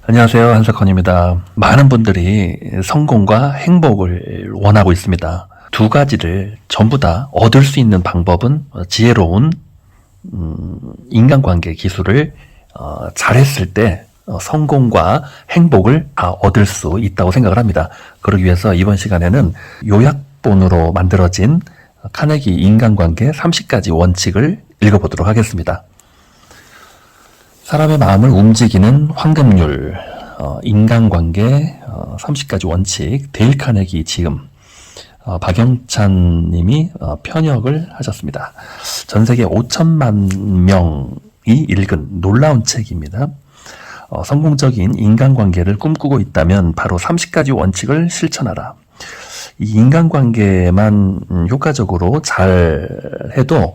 안녕하세요. 한석헌입니다. 많은 분들이 성공과 행복을 원하고 있습니다. 두 가지를 전부 다 얻을 수 있는 방법은 지혜로운 인간관계 기술을 잘했을 때 성공과 행복을 다 얻을 수 있다고 생각을 합니다. 그러기 위해서 이번 시간에는 요약본으로 만들어진 카네기 인간관계 30가지 원칙을 읽어보도록 하겠습니다. 사람의 마음을 움직이는 황금률, 인간관계 30가지 원칙, 데일 카네기 지음, 박영찬 님이 편역을 하셨습니다. 전 세계 5천만 명이 읽은 놀라운 책입니다. 성공적인 인간관계를 꿈꾸고 있다면 바로 30가지 원칙을 실천하라. 이 인간관계만 효과적으로 잘 해도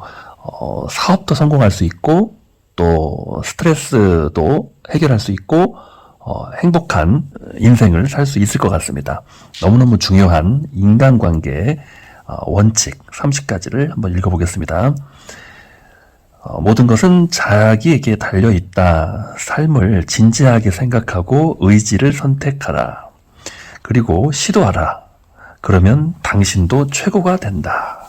사업도 성공할 수 있고 또 스트레스도 해결할 수 있고 행복한 인생을 살 수 있을 것 같습니다. 너무너무 중요한 인간관계 원칙 30가지를 한번 읽어보겠습니다. 모든 것은 자기에게 달려있다. 삶을 진지하게 생각하고 의지를 선택하라. 그리고 시도하라. 그러면 당신도 최고가 된다.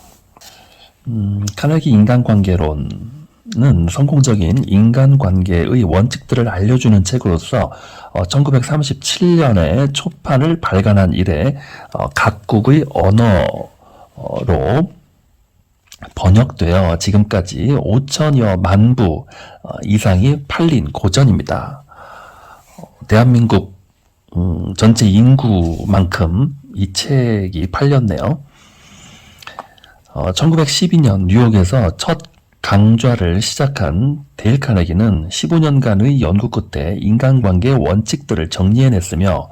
카네기 인간관계론 는 성공적인 인간관계의 원칙들을 알려주는 책으로서 1937년에 초판을 발간한 이래 각국의 언어로 번역되어 지금까지 5천여 만 부 이상이 팔린 고전입니다. 대한민국 전체 인구만큼 이 책이 팔렸네요. 1912년 뉴욕에서 첫 강좌를 시작한 데일 카네기는 15년간의 연구 끝에 인간관계의 원칙들을 정리해냈으며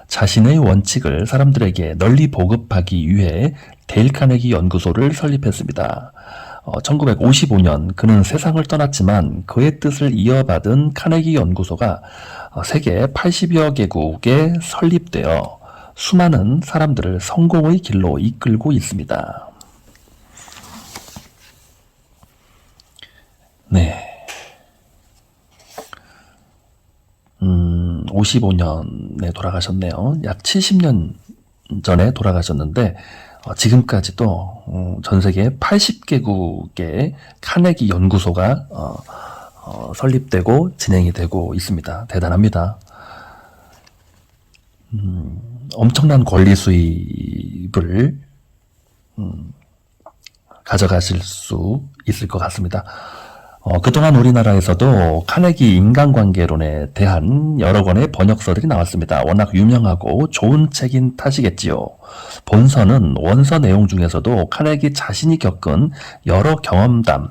자신의 원칙을 사람들에게 널리 보급하기 위해 데일 카네기 연구소를 설립했습니다. 1955년 그는 세상을 떠났지만 그의 뜻을 이어받은 카네기 연구소가 세계 80여 개국에 설립되어 수많은 사람들을 성공의 길로 이끌고 있습니다. 네. 55년에 돌아가셨네요. 약 70년 전에 돌아가셨는데, 지금까지도 전 세계 80개국의 카네기 연구소가 설립되고 진행이 되고 있습니다. 대단합니다. 엄청난 권리 수입을 가져가실 수 있을 것 같습니다. 그동안 우리나라에서도 카네기 인간관계론에 대한 여러 권의 번역서들이 나왔습니다. 워낙 유명하고 좋은 책인 탓이겠지요. 본서는 원서 내용 중에서도 카네기 자신이 겪은 여러 경험담,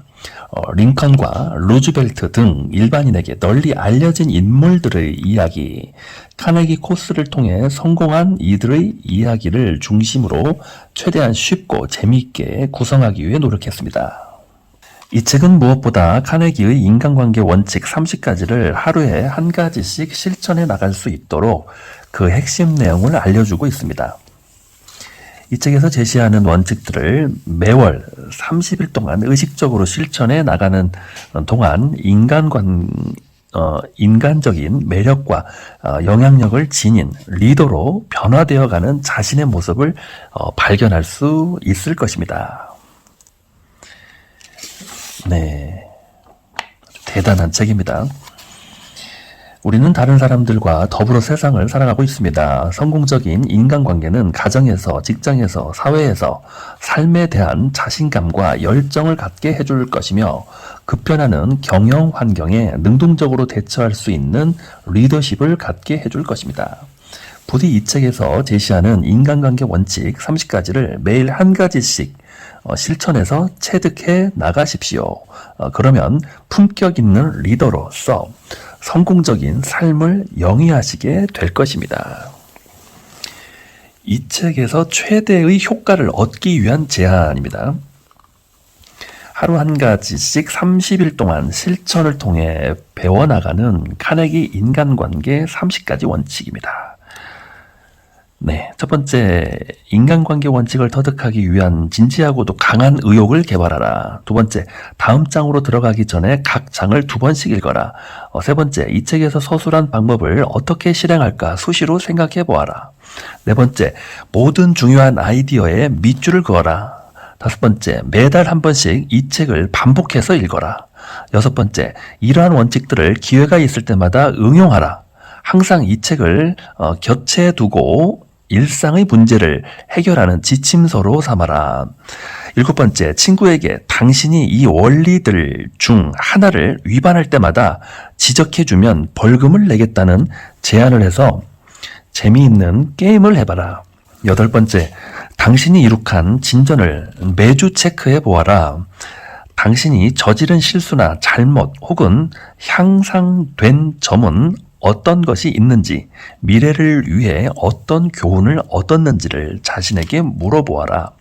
링컨과 루즈벨트 등 일반인에게 널리 알려진 인물들의 이야기, 카네기 코스를 통해 성공한 이들의 이야기를 중심으로 최대한 쉽고 재미있게 구성하기 위해 노력했습니다. 이 책은 무엇보다 카네기의 인간관계 원칙 30가지를 하루에 한 가지씩 실천해 나갈 수 있도록 그 핵심 내용을 알려주고 있습니다. 이 책에서 제시하는 원칙들을 매월 30일 동안 의식적으로 실천해 나가는 동안 인간적인 매력과 영향력을 지닌 리더로 변화되어가는 자신의 모습을 발견할 수 있을 것입니다. 네, 대단한 책입니다. 우리는 다른 사람들과 더불어 세상을 살아가고 있습니다. 성공적인 인간관계는 가정에서, 직장에서, 사회에서 삶에 대한 자신감과 열정을 갖게 해줄 것이며 급변하는 경영 환경에 능동적으로 대처할 수 있는 리더십을 갖게 해줄 것입니다. 부디 이 책에서 제시하는 인간관계 원칙 30가지를 매일 한 가지씩 실천해서 체득해 나가십시오. 그러면 품격 있는 리더로서 성공적인 삶을 영위하시게 될 것입니다. 이 책에서 최대의 효과를 얻기 위한 제안입니다. 하루 한 가지씩 30일 동안 실천을 통해 배워나가는 카네기 인간관계 30가지 원칙입니다. 네, 첫 번째, 인간관계 원칙을 터득하기 위한 진지하고도 강한 의욕을 개발하라. 두 번째, 다음 장으로 들어가기 전에 각 장을 2번씩 읽어라. 세 번째, 이 책에서 서술한 방법을 어떻게 실행할까 수시로 생각해 보아라. 네 번째, 모든 중요한 아이디어에 밑줄을 그어라. 다섯 번째, 매달 한 번씩 이 책을 반복해서 읽어라. 여섯 번째, 이러한 원칙들을 기회가 있을 때마다 응용하라. 항상 이 책을 곁에 두고 일상의 문제를 해결하는 지침서로 삼아라. 일곱 번째, 친구에게 당신이 이 원리들 중 하나를 위반할 때마다 지적해주면 벌금을 내겠다는 제안을 해서 재미있는 게임을 해봐라. 여덟 번째, 당신이 이룩한 진전을 매주 체크해 보아라. 당신이 저지른 실수나 잘못 혹은 향상된 점은 어떤 것이 있는지, 미래를 위해 어떤 교훈을 얻었는지를 자신에게 물어보아라.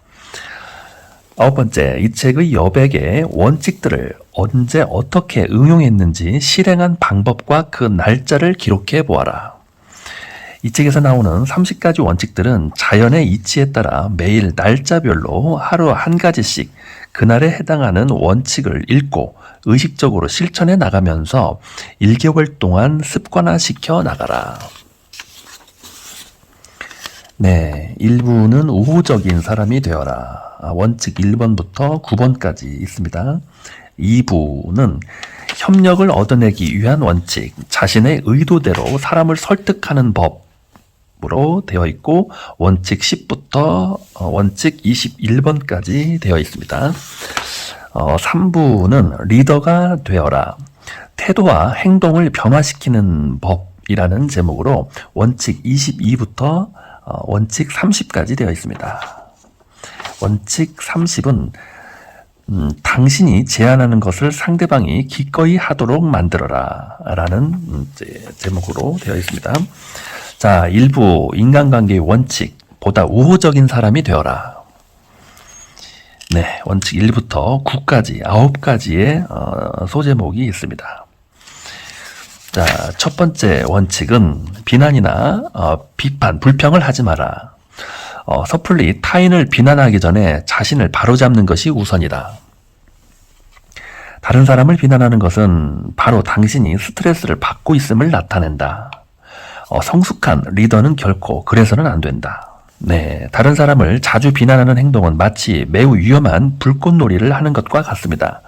아홉 번째, 이 책의 여백의 원칙들을 언제 어떻게 응용했는지 실행한 방법과 그 날짜를 기록해 보아라. 이 책에서 나오는 30가지 원칙들은 자연의 이치에 따라 매일 날짜별로 하루 한 가지씩 그날에 해당하는 원칙을 읽고 의식적으로 실천해 나가면서 1개월 동안 습관화시켜 나가라. 네, 1부는 우호적인 사람이 되어라. 원칙 1번부터 9번까지 있습니다. 2부는 협력을 얻어내기 위한 원칙, 자신의 의도대로 사람을 설득하는 법으로 되어 있고 원칙 10부터 원칙 21번까지 되어 있습니다. 3부는 리더가 되어라. 태도와 행동을 변화시키는 법이라는 제목으로 원칙 22부터 원칙 30까지 되어 있습니다. 원칙 30은 당신이 제안하는 것을 상대방이 기꺼이 하도록 만들어라 라는 제목으로 되어 있습니다. 자, 1부 인간관계의 원칙, 보다 우호적인 사람이 되어라. 네, 원칙 1부터 9까지 9가지의 소제목이 있습니다. 자, 첫 번째 원칙은 비난이나 비판, 불평을 하지 마라. 섣불리 타인을 비난하기 전에 자신을 바로잡는 것이 우선이다. 다른 사람을 비난하는 것은 바로 당신이 스트레스를 받고 있음을 나타낸다. 성숙한 리더는 결코 그래서는 안 된다. 네, 다른 사람을 자주 비난하는 행동은 마치 매우 위험한 불꽃놀이를 하는 것과 같습니다.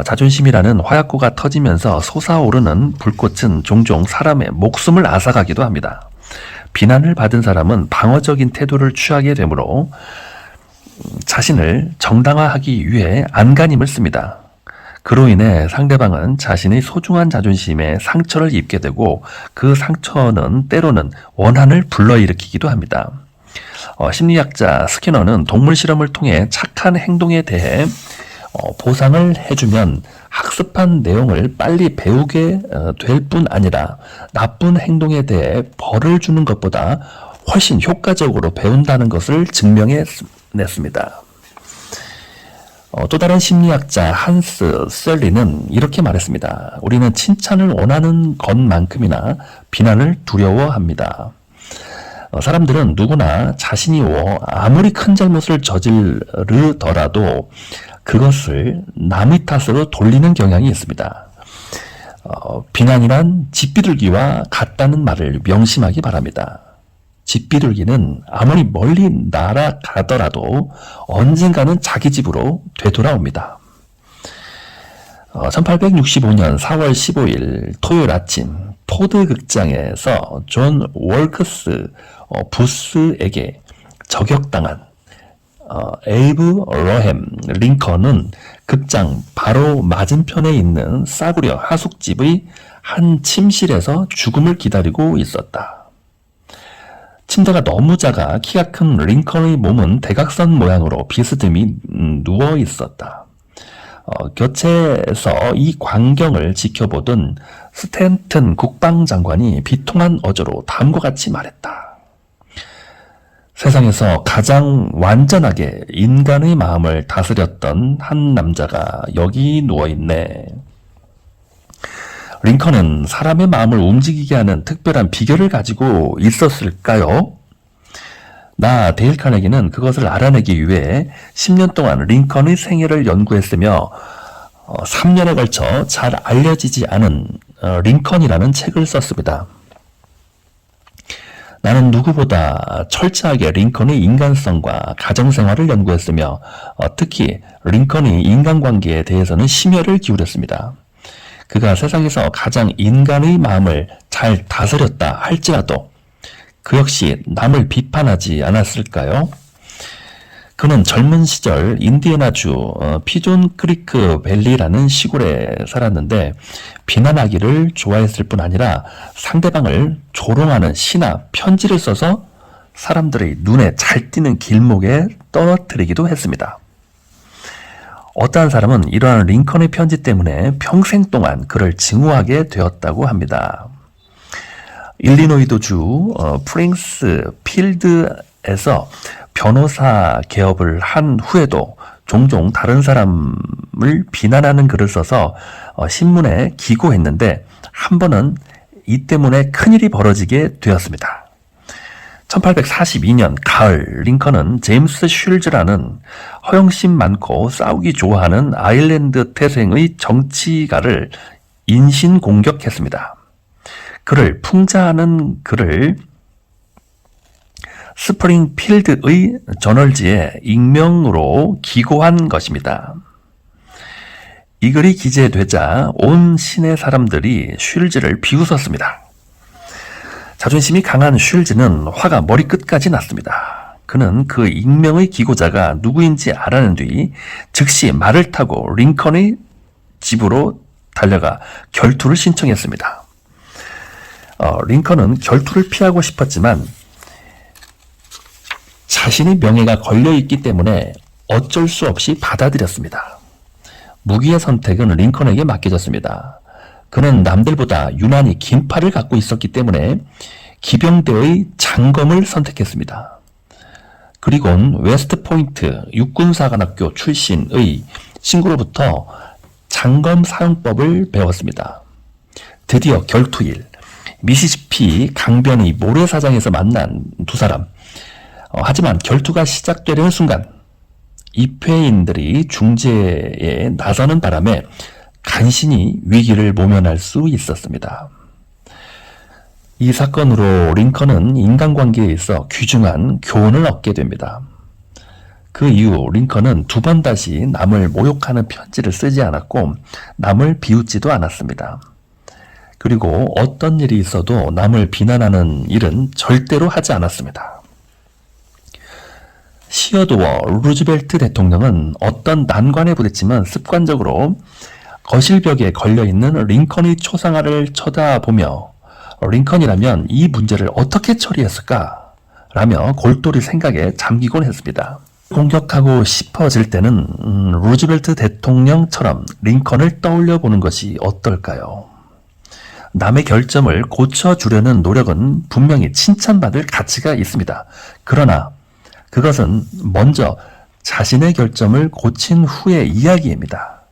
자존심이라는 화약고가 터지면서 솟아오르는 불꽃은 종종 사람의 목숨을 앗아가기도 합니다. 비난을 받은 사람은 방어적인 태도를 취하게 되므로 자신을 정당화하기 위해 안간힘을 씁니다. 그로 인해 상대방은 자신의 소중한 자존심에 상처를 입게 되고 그 상처는 때로는 원한을 불러일으키기도 합니다. 심리학자 스키너는 동물 실험을 통해 착한 행동에 대해 보상을 해주면 학습한 내용을 빨리 배우게 될 뿐 아니라 나쁜 행동에 대해 벌을 주는 것보다 훨씬 효과적으로 배운다는 것을 증명해냈습니다. 또 다른 심리학자 한스 셀리는 이렇게 말했습니다. 우리는 칭찬을 원하는 것만큼이나 비난을 두려워합니다. 사람들은 누구나 자신이 아무리 큰 잘못을 저지르더라도 그것을 남의 탓으로 돌리는 경향이 있습니다. 비난이란 집비둘기와 같다는 말을 명심하기 바랍니다. 집비둘기는 아무리 멀리 날아가더라도 언젠가는 자기 집으로 되돌아옵니다. 1865년 4월 15일 토요일 아침 포드 극장에서 존 월크스 부스에게 저격당한 에이브 러햄 링컨은 극장 바로 맞은편에 있는 싸구려 하숙집의 한 침실에서 죽음을 기다리고 있었다. 침대가 너무 작아 키가 큰 링컨의 몸은 대각선 모양으로 비스듬히 누워 있었다. 곁에서 이 광경을 지켜보던 스탠튼 국방장관이 비통한 어조로 다음과 같이 말했다. 세상에서 가장 완전하게 인간의 마음을 다스렸던 한 남자가 여기 누워있네. 링컨은 사람의 마음을 움직이게 하는 특별한 비결을 가지고 있었을까요? 데일 카네기는 그것을 알아내기 위해 10년 동안 링컨의 생애를 연구했으며 3년에 걸쳐 잘 알려지지 않은 링컨이라는 책을 썼습니다. 나는 누구보다 철저하게 링컨의 인간성과 가정생활을 연구했으며 특히 링컨의 인간관계에 대해서는 심혈을 기울였습니다. 그가 세상에서 가장 인간의 마음을 잘 다스렸다 할지라도 그 역시 남을 비판하지 않았을까요? 그는 젊은 시절 인디애나주 피존 크리크 밸리라는 시골에 살았는데 비난하기를 좋아했을 뿐 아니라 상대방을 조롱하는 시나 편지를 써서 사람들의 눈에 잘 띄는 길목에 떨어뜨리기도 했습니다. 어떠한 사람은 이러한 링컨의 편지 때문에 평생 동안 그를 증오하게 되었다고 합니다. 일리노이도주 프링스 필드에서 변호사 개업을 한 후에도 종종 다른 사람을 비난하는 글을 써서 신문에 기고했는데 한 번은 이 때문에 큰일이 벌어지게 되었습니다. 1842년 가을 링컨은 제임스 슐즈라는 허영심 많고 싸우기 좋아하는 아일랜드 태생의 정치가를 인신공격했습니다. 그를 풍자하는 글을 스프링필드의 저널지에 익명으로 기고한 것입니다. 이 글이 기재되자 온 시내 사람들이 슐즈를 비웃었습니다. 자존심이 강한 슐즈는 화가 머리끝까지 났습니다. 그는 그 익명의 기고자가 누구인지 알아낸 뒤 즉시 말을 타고 링컨의 집으로 달려가 결투를 신청했습니다. 링컨은 결투를 피하고 싶었지만 자신의 명예가 걸려있기 때문에 어쩔 수 없이 받아들였습니다. 무기의 선택은 링컨에게 맡겨졌습니다. 그는 남들보다 유난히 긴 팔을 갖고 있었기 때문에 기병대의 장검을 선택했습니다. 그리고는 웨스트포인트 육군사관학교 출신의 친구로부터 장검 사용법을 배웠습니다. 드디어 결투일, 미시시피 강변의 모래사장에서 만난 두 사람. 하지만 결투가 시작되려는 순간 입회인들이 중재에 나서는 바람에 간신히 위기를 모면할 수 있었습니다. 이 사건으로 링컨은 인간관계에 있어 귀중한 교훈을 얻게 됩니다. 그 이후 링컨은 두 번 다시 남을 모욕하는 편지를 쓰지 않았고 남을 비웃지도 않았습니다. 그리고 어떤 일이 있어도 남을 비난하는 일은 절대로 하지 않았습니다. 시어도어 루즈벨트 대통령은 어떤 난관에 부딪히면 습관적으로 거실벽에 걸려있는 링컨의 초상화를 쳐다보며 링컨이라면 이 문제를 어떻게 처리했을까? 라며 골똘히 생각에 잠기곤 했습니다. 공격하고 싶어질 때는 루즈벨트 대통령처럼 링컨을 떠올려 보는 것이 어떨까요? 남의 결점을 고쳐주려는 노력은 분명히 칭찬받을 가치가 있습니다. 그러나 그것은 먼저 자신의 결점을 고친 후의 이야기입니다.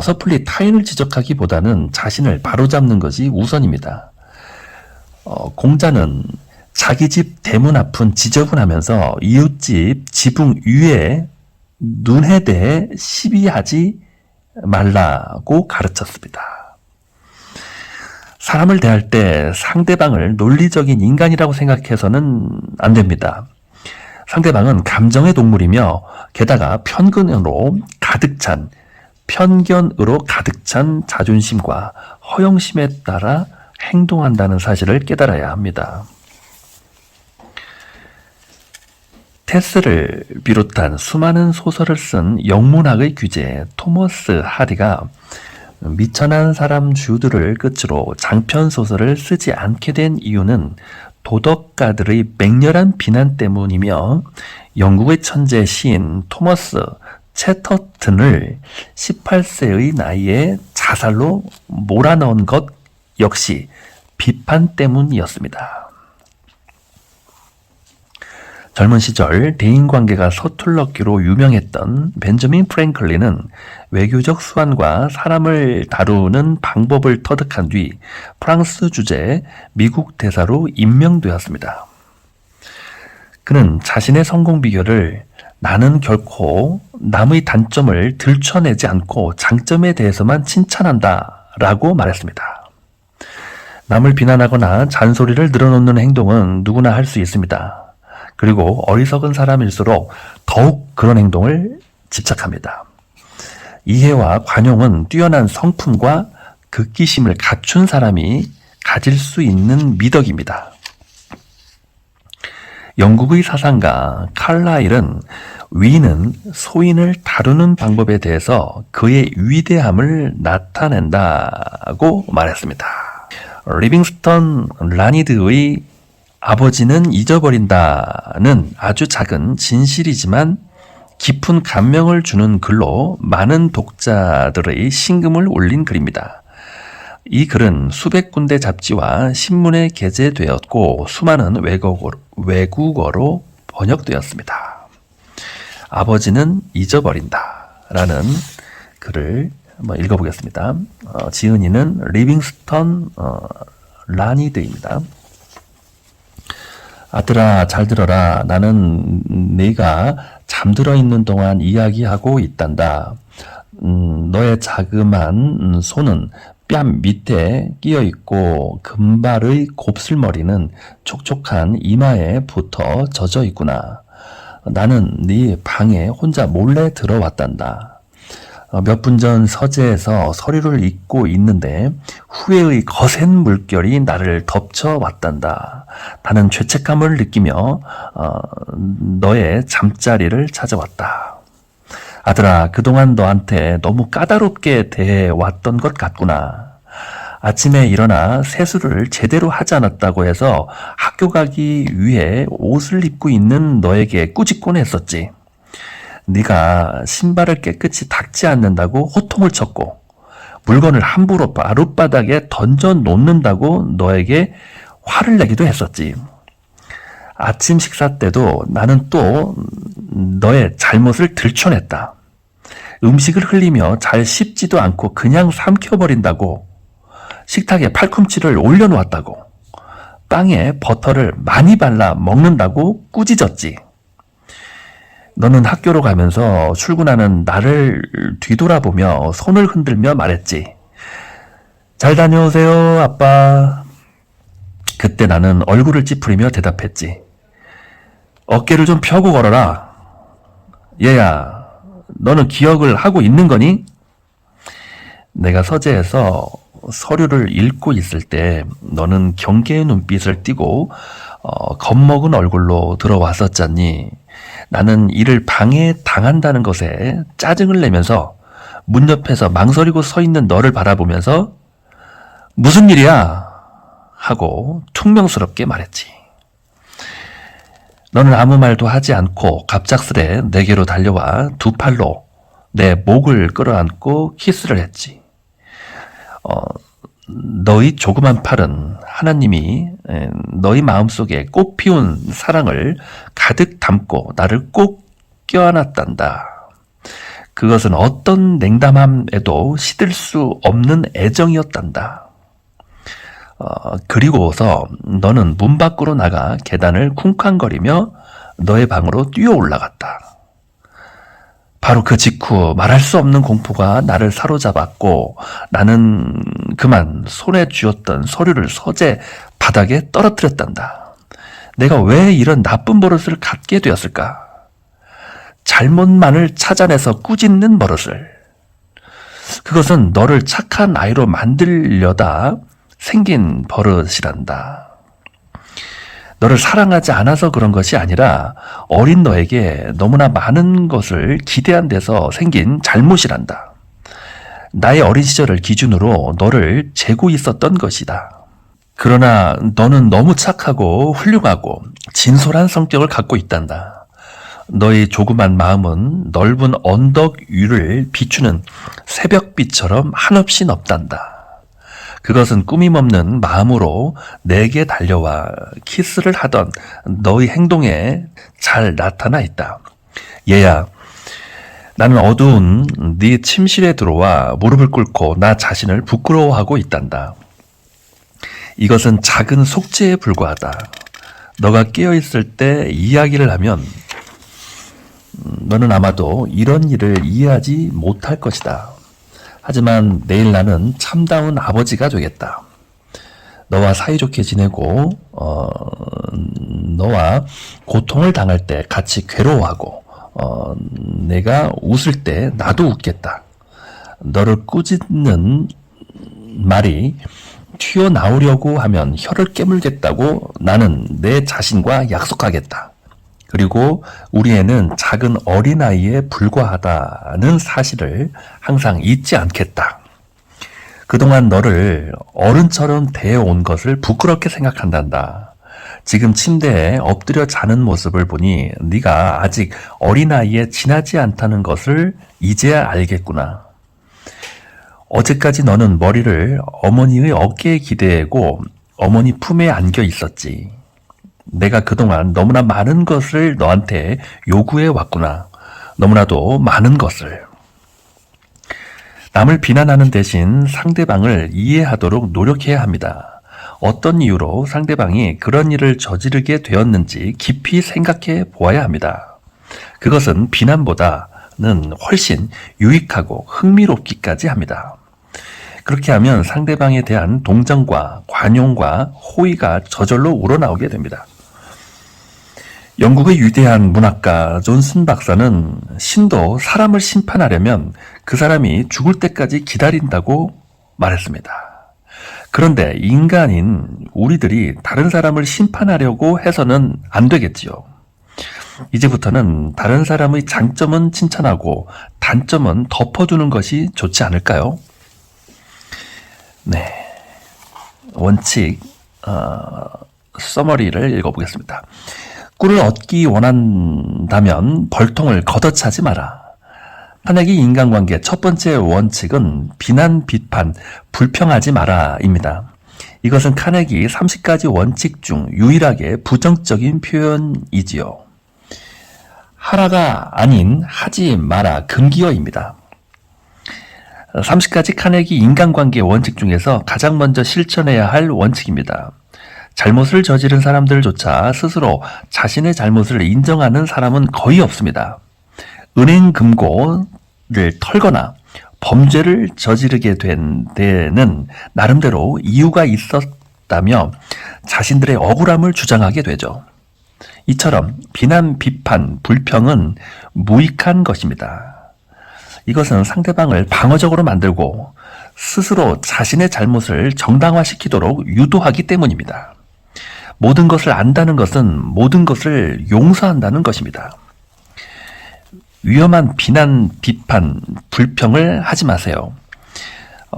섣불리 타인을 지적하기보다는 자신을 바로잡는 것이 우선입니다. 공자는 자기 집 대문 앞은 지저분하면서 이웃집 지붕 위에 눈에 대해 시비하지 말라고 가르쳤습니다. 사람을 대할 때 상대방을 논리적인 인간이라고 생각해서는 안 됩니다. 상대방은 감정의 동물이며 게다가 편견으로 가득 찬 자존심과 허영심에 따라 행동한다는 사실을 깨달아야 합니다. 테스를 비롯한 수많은 소설을 쓴 영문학의 귀재 토머스 하디가 미천한 사람 주들을 끝으로 장편 소설을 쓰지 않게 된 이유는 도덕가들의 맹렬한 비난 때문이며 영국의 천재 시인 토머스 채터튼을 18세의 나이에 자살로 몰아넣은 것 역시 비판 때문이었습니다. 젊은 시절 대인관계가 서툴렀기로 유명했던 벤저민 프랭클린은 외교적 수완과 사람을 다루는 방법을 터득한 뒤 프랑스 주재 미국 대사로 임명되었습니다. 그는 자신의 성공 비결을 나는 결코 남의 단점을 들춰내지 않고 장점에 대해서만 칭찬한다 라고 말했습니다. 남을 비난하거나 잔소리를 늘어놓는 행동은 누구나 할 수 있습니다. 그리고 어리석은 사람일수록 더욱 그런 행동을 집착합니다. 이해와 관용은 뛰어난 성품과 극기심을 갖춘 사람이 가질 수 있는 미덕입니다. 영국의 사상가 칼라일은 위는 소인을 다루는 방법에 대해서 그의 위대함을 나타낸다고 말했습니다. 리빙스턴 라니드의 아버지는 잊어버린다는 아주 작은 진실이지만 깊은 감명을 주는 글로 많은 독자들의 심금을 울린 글입니다. 이 글은 수백 군데 잡지와 신문에 게재되었고 수많은 외국어로 번역되었습니다. 아버지는 잊어버린다 라는 글을 한번 읽어보겠습니다. 지은이는 리빙스턴 라니드입니다. 아들아, 잘 들어라. 나는 네가 잠들어 있는 동안 이야기하고 있단다. 너의 자그만 손은 뺨 밑에 끼어 있고 금발의 곱슬머리는 촉촉한 이마에 붙어 젖어 있구나. 나는 네 방에 혼자 몰래 들어왔단다. 몇 분 전 서재에서 서류를 읽고 있는데 후회의 거센 물결이 나를 덮쳐왔단다. 나는 죄책감을 느끼며 너의 잠자리를 찾아왔다. 아들아, 그동안 너한테 너무 까다롭게 대해왔던 것 같구나. 아침에 일어나 세수를 제대로 하지 않았다고 해서 학교 가기 위해 옷을 입고 있는 너에게 꾸짖곤 했었지. 네가 신발을 깨끗이 닦지 않는다고 호통을 쳤고 물건을 함부로 마룻바닥에 던져 놓는다고 너에게 화를 내기도 했었지. 아침 식사 때도 나는 또 너의 잘못을 들춰냈다. 음식을 흘리며 잘 씹지도 않고 그냥 삼켜버린다고, 식탁에 팔꿈치를 올려놓았다고, 빵에 버터를 많이 발라 먹는다고 꾸짖었지. 너는 학교로 가면서 출근하는 나를 뒤돌아보며 손을 흔들며 말했지. 잘 다녀오세요, 아빠. 그때 나는 얼굴을 찌푸리며 대답했지. 어깨를 좀 펴고 걸어라. 얘야, 너는 기억을 하고 있는 거니? 내가 서재에서 서류를 읽고 있을 때 너는 경계의 눈빛을 띠고 겁먹은 얼굴로 들어왔었잖니. 나는 이를 방해당한다는 것에 짜증을 내면서 문 옆에서 망설이고 서 있는 너를 바라보면서 무슨 일이야? 하고 퉁명스럽게 말했지. 너는 아무 말도 하지 않고 갑작스레 내게로 달려와 두 팔로 내 목을 끌어안고 키스를 했지. 너의 조그만 팔은 하나님이 너의 마음속에 꽃 피운 사랑을 가득 담고 나를 꼭 껴안았단다. 그것은 어떤 냉담함에도 시들 수 없는 애정이었단다. 그리고서 너는 문 밖으로 나가 계단을 쿵쾅거리며 너의 방으로 뛰어 올라갔다. 바로 그 직후 말할 수 없는 공포가 나를 사로잡았고 나는 그만 손에 쥐었던 서류를 서재 바닥에 떨어뜨렸단다. 내가 왜 이런 나쁜 버릇을 갖게 되었을까? 잘못만을 찾아내서 꾸짖는 버릇을. 그것은 너를 착한 아이로 만들려다 생긴 버릇이란다. 너를 사랑하지 않아서 그런 것이 아니라 어린 너에게 너무나 많은 것을 기대한 데서 생긴 잘못이란다. 나의 어린 시절을 기준으로 너를 재고 있었던 것이다. 그러나 너는 너무 착하고 훌륭하고 진솔한 성격을 갖고 있단다. 너의 조그만 마음은 넓은 언덕 위를 비추는 새벽빛처럼 한없이 넓단다. 그것은 꾸밈없는 마음으로 내게 달려와 키스를 하던 너의 행동에 잘 나타나 있다. 얘야, 나는 어두운 네 침실에 들어와 무릎을 꿇고 나 자신을 부끄러워하고 있단다. 이것은 작은 속죄에 불과하다. 너가 깨어있을 때 이야기를 하면 너는 아마도 이런 일을 이해하지 못할 것이다. 하지만 내일 나는 참다운 아버지가 되겠다. 너와 사이좋게 지내고 너와 고통을 당할 때 같이 괴로워하고 내가 웃을 때 나도 웃겠다. 너를 꾸짖는 말이 튀어나오려고 하면 혀를 깨물겠다고 나는 내 자신과 약속하겠다. 그리고 우리 애는 작은 어린아이에 불과하다는 사실을 항상 잊지 않겠다. 그동안 너를 어른처럼 대해온 것을 부끄럽게 생각한단다. 지금 침대에 엎드려 자는 모습을 보니 네가 아직 어린아이에 지나지 않다는 것을 이제야 알겠구나. 어제까지 너는 머리를 어머니의 어깨에 기대고 어머니 품에 안겨 있었지. 내가 그동안 너무나 많은 것을 너한테 요구해 왔구나. 너무나도 많은 것을. 남을 비난하는 대신 상대방을 이해하도록 노력해야 합니다. 어떤 이유로 상대방이 그런 일을 저지르게 되었는지 깊이 생각해 보아야 합니다. 그것은 비난보다는 훨씬 유익하고 흥미롭기까지 합니다. 그렇게 하면 상대방에 대한 동정과 관용과 호의가 저절로 우러나오게 됩니다. 영국의 위대한 문학가 존슨 박사는 신도 사람을 심판하려면 그 사람이 죽을 때까지 기다린다고 말했습니다. 그런데 인간인 우리들이 다른 사람을 심판하려고 해서는 안 되겠지요. 이제부터는 다른 사람의 장점은 칭찬하고 단점은 덮어두는 것이 좋지 않을까요? 네. 원칙, 서머리를 읽어보겠습니다. 꿀을 얻기 원한다면 벌통을 걷어차지 마라. 카네기 인간관계 첫 번째 원칙은 비난, 비판, 불평하지 마라입니다. 이것은 카네기 30가지 원칙 중 유일하게 부정적인 표현이지요. 하라가 아닌 하지 마라 금기어입니다. 30가지 카네기 인간관계 원칙 중에서 가장 먼저 실천해야 할 원칙입니다. 잘못을 저지른 사람들조차 스스로 자신의 잘못을 인정하는 사람은 거의 없습니다. 은행 금고를 털거나 범죄를 저지르게 된 데에는 나름대로 이유가 있었다며 자신들의 억울함을 주장하게 되죠. 이처럼 비난, 비판, 불평은 무익한 것입니다. 이것은 상대방을 방어적으로 만들고 스스로 자신의 잘못을 정당화시키도록 유도하기 때문입니다. 모든 것을 안다는 것은 모든 것을 용서한다는 것입니다. 위험한 비난, 비판, 불평을 하지 마세요.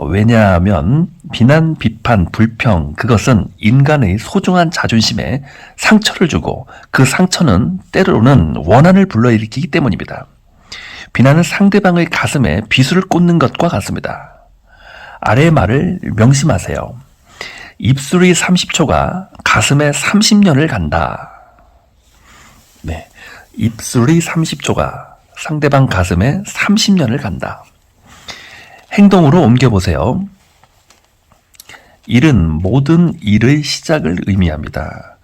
왜냐하면 비난, 비판, 불평 그것은 인간의 소중한 자존심에 상처를 주고 그 상처는 때로는 원한을 불러일으키기 때문입니다. 비난은 상대방의 가슴에 비수를 꽂는 것과 같습니다. 아래의 말을 명심하세요. 입술이 30초가 가슴에 30년을 간다. 네, 입술이 30초가 상대방 가슴에 30년을 간다. 행동으로 옮겨보세요. 일은 모든 일의 시작을 의미합니다.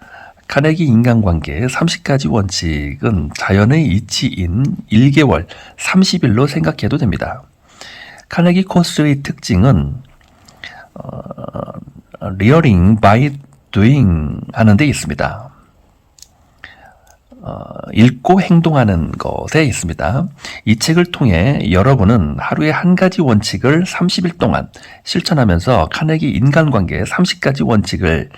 카네기 인간관계 30가지 원칙은 자연의 이치인 1개월 30일로 생각해도 됩니다. 카네기 코스의 특징은 Learning by doing 하는 데 있습니다. 읽고 행동하는 것에 있습니다. 이 책을 통해 여러분은 하루에 한 가지 원칙을 30일 동안 실천하면서 카네기 인간관계 30가지 원칙을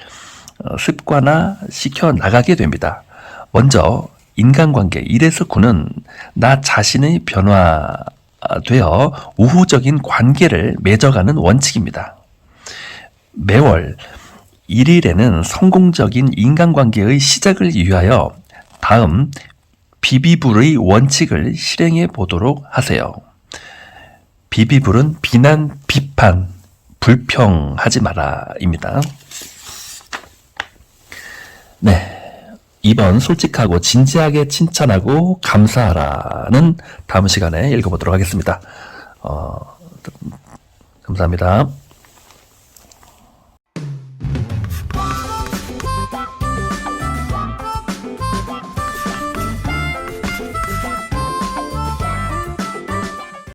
습관화 시켜 나가게 됩니다. 먼저 인간관계 1에서 9는 나 자신의 변화되어 우호적인 관계를 맺어가는 원칙입니다. 매월 1일에는 성공적인 인간관계의 시작을 위하여 다음 비비불의 원칙을 실행해 보도록 하세요. 비비불은 비난, 비판, 불평하지 마라입니다. 네, 2번 솔직하고 진지하게 칭찬하고 감사하라는 다음 시간에 읽어보도록 하겠습니다. 감사합니다.